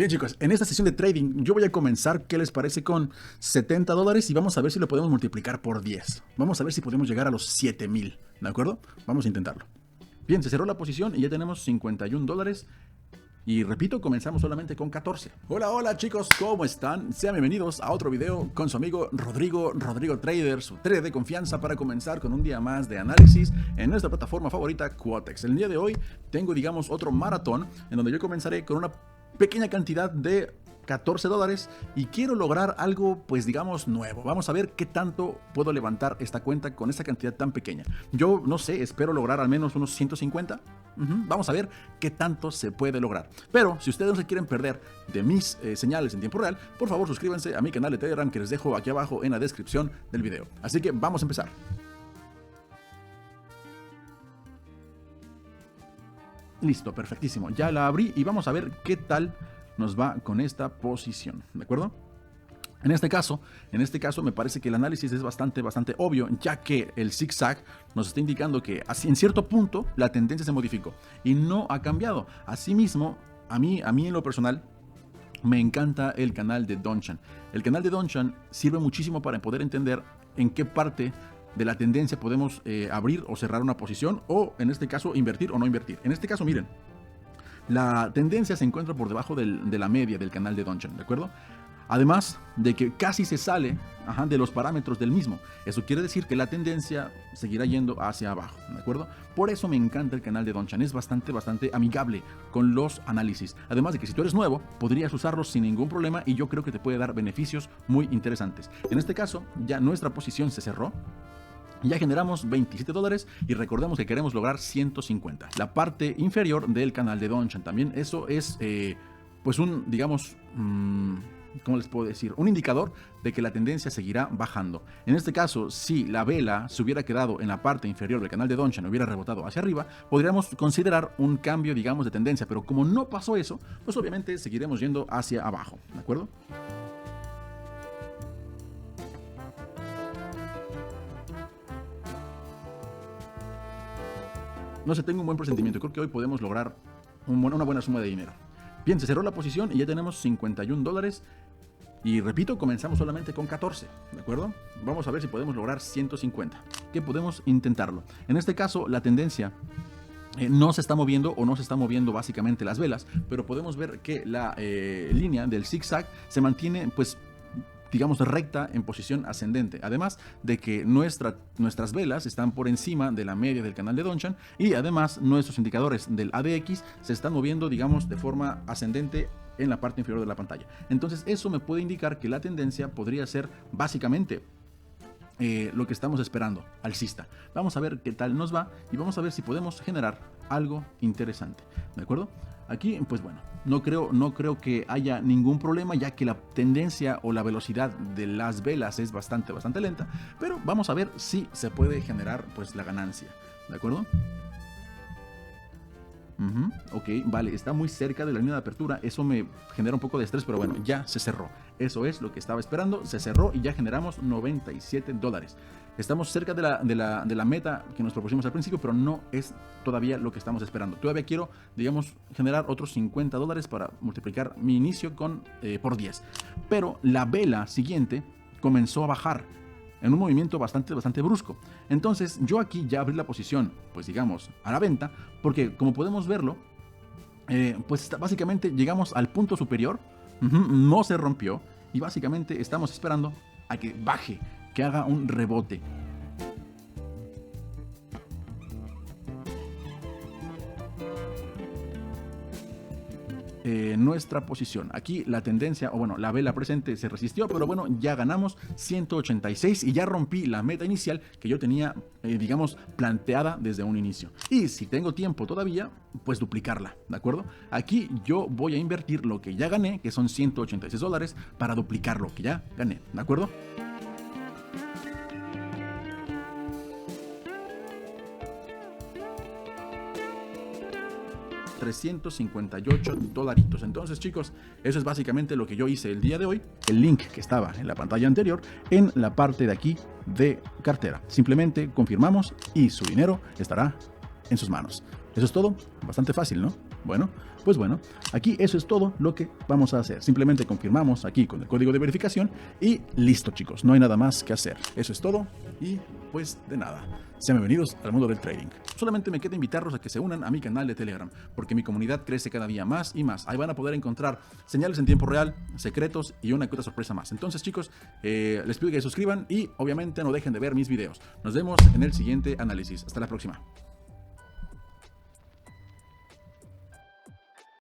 Bien chicos, en esta sesión de trading yo voy a comenzar, ¿qué les parece? Con $70 y vamos a ver si lo podemos multiplicar por 10. Vamos a ver si podemos llegar a los 7000, ¿de acuerdo? Vamos a intentarlo. Bien, se cerró la posición y ya tenemos $51. Y repito, comenzamos solamente con 14. Hola chicos, ¿cómo están? Sean bienvenidos a otro video con su amigo Rodrigo Trader, su trader de confianza, para comenzar con un día más de análisis en nuestra plataforma favorita, Quotex. El día de hoy tengo, digamos, otro maratón en donde yo comenzaré con una pequeña cantidad de $14 y quiero lograr algo, pues digamos, nuevo. Vamos a ver qué tanto puedo levantar esta cuenta con esta cantidad tan pequeña. Yo no sé, espero lograr al menos unos 150. Vamos a ver qué tanto se puede lograr. Pero si ustedes no se quieren perder de mis señales en tiempo real, por favor suscríbanse a mi canal de Telegram que les dejo aquí abajo en la descripción del video. Así que vamos a empezar. Listo, perfectísimo. Ya la abrí y vamos a ver qué tal nos va con esta posición, ¿de acuerdo? En este caso me parece que el análisis es bastante obvio, ya que el zigzag nos está indicando que así, en cierto punto la tendencia se modificó y no ha cambiado. Asimismo, a mí en lo personal me encanta el canal de Donchan. El canal de Donchan sirve muchísimo para poder entender en qué parte de la tendencia podemos abrir o cerrar una posición, o en este caso invertir o no invertir. En este caso, miren, la tendencia se encuentra por debajo de la media del canal de Donchan, ¿de acuerdo? Además de que casi se sale de los parámetros del mismo. Eso quiere decir que la tendencia seguirá yendo hacia abajo, ¿de acuerdo? Por eso me encanta el canal de Donchan. Es bastante amigable con los análisis. Además de que si tú eres nuevo, podrías usarlos sin ningún problema y yo creo que te puede dar beneficios muy interesantes. En este caso, ya nuestra posición se cerró. Ya generamos $27 y recordemos que queremos lograr 150. La parte inferior del canal de Donchan también. Eso es pues un, digamos, ¿cómo les puedo decir? Un indicador de que la tendencia seguirá bajando. En este caso, si la vela se hubiera quedado en la parte inferior del canal de Donchan y hubiera rebotado hacia arriba, podríamos considerar un cambio, digamos, de tendencia. Pero como no pasó eso, pues obviamente seguiremos yendo hacia abajo, ¿de acuerdo? No sé, tengo un buen presentimiento. Creo que hoy podemos lograr una buena suma de dinero. Bien, se cerró la posición y ya tenemos $51. Y repito, comenzamos solamente con 14, ¿de acuerdo? Vamos a ver si podemos lograr 150. Que podemos intentarlo. En este caso, la tendencia no se está moviendo o no se está moviendo básicamente las velas, pero podemos ver que la línea del zigzag se mantiene, pues, digamos, recta en posición ascendente, además de que nuestras velas están por encima de la media del canal de Donchan y además nuestros indicadores del ADX se están moviendo, digamos, de forma ascendente en la parte inferior de la pantalla. Entonces eso me puede indicar que la tendencia podría ser básicamente lo que estamos esperando, alcista. Vamos a ver qué tal nos va y vamos a ver si podemos generar algo interesante, ¿de acuerdo? Aquí, pues bueno, no creo que haya ningún problema, ya que la tendencia o la velocidad de las velas es bastante lenta, pero vamos a ver si se puede generar, pues, la ganancia, ¿de acuerdo? Ok, vale, está muy cerca de la línea de apertura, eso me genera un poco de estrés, pero bueno, ya se cerró. Eso es lo que estaba esperando, se cerró y ya generamos $97. Estamos cerca de la meta que nos propusimos al principio, pero no es todavía lo que estamos esperando. Todavía quiero, digamos, generar otros $50 para multiplicar mi inicio por 10. Pero la vela siguiente comenzó a bajar en un movimiento bastante brusco. Entonces yo aquí ya abrí la posición, pues digamos, a la venta, porque como podemos verlo, pues básicamente llegamos al punto superior, no se rompió y básicamente estamos esperando a que baje, que haga un rebote. Nuestra posición. Aquí la tendencia, o bueno, la vela presente se resistió, pero bueno, ya ganamos 186 y ya rompí la meta inicial que yo tenía, digamos, planteada desde un inicio. Y si tengo tiempo todavía, pues duplicarla, ¿de acuerdo? Aquí yo voy a invertir lo que ya gané, que son $186, para duplicar lo que ya gané, ¿de acuerdo? $358. Entonces, chicos, eso es básicamente lo que yo hice el día de hoy. El link que estaba en la pantalla anterior, en la parte de aquí de cartera. Simplemente confirmamos y su dinero estará en sus manos. Eso es todo. Bastante fácil, ¿no? Bueno, pues bueno, aquí eso es todo lo que vamos a hacer. Simplemente confirmamos aquí con el código de verificación y listo, chicos. No hay nada más que hacer. Eso es todo y pues de nada. Sean bienvenidos al mundo del trading. Solamente me queda invitarlos a que se unan a mi canal de Telegram, porque mi comunidad crece cada día más y más. Ahí van a poder encontrar señales en tiempo real, secretos y una que otra sorpresa más. Entonces, chicos, les pido que se suscriban y obviamente no dejen de ver mis videos. Nos vemos en el siguiente análisis. Hasta la próxima.